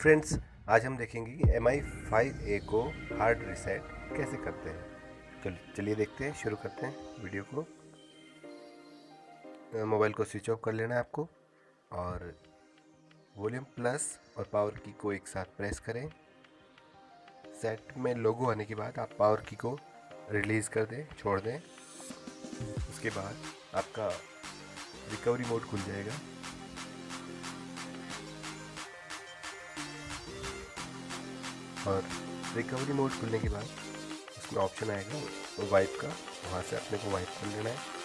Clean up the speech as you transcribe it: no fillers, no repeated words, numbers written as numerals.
Friends, आज हम देखेंगे कि MI5A को हार्ड रीसेट कैसे करते हैं। चलिए देखते हैं, शुरू करते हैं वीडियो को। मोबाइल को स्विच ऑफ कर लेना है आपको और वॉल्यूम प्लस और पावर की को एक साथ प्रेस करें। सेट में लोगो आने के बाद आप पावर की को रिलीज़ कर दें, छोड़ दें। उसके बाद आपका रिकवरी मोड खुल जाएगा और रिकवरी मोड खुलने के बाद उसमें ऑप्शन आएगा वाइप का, वहाँ से अपने को वाइप कर लेना है।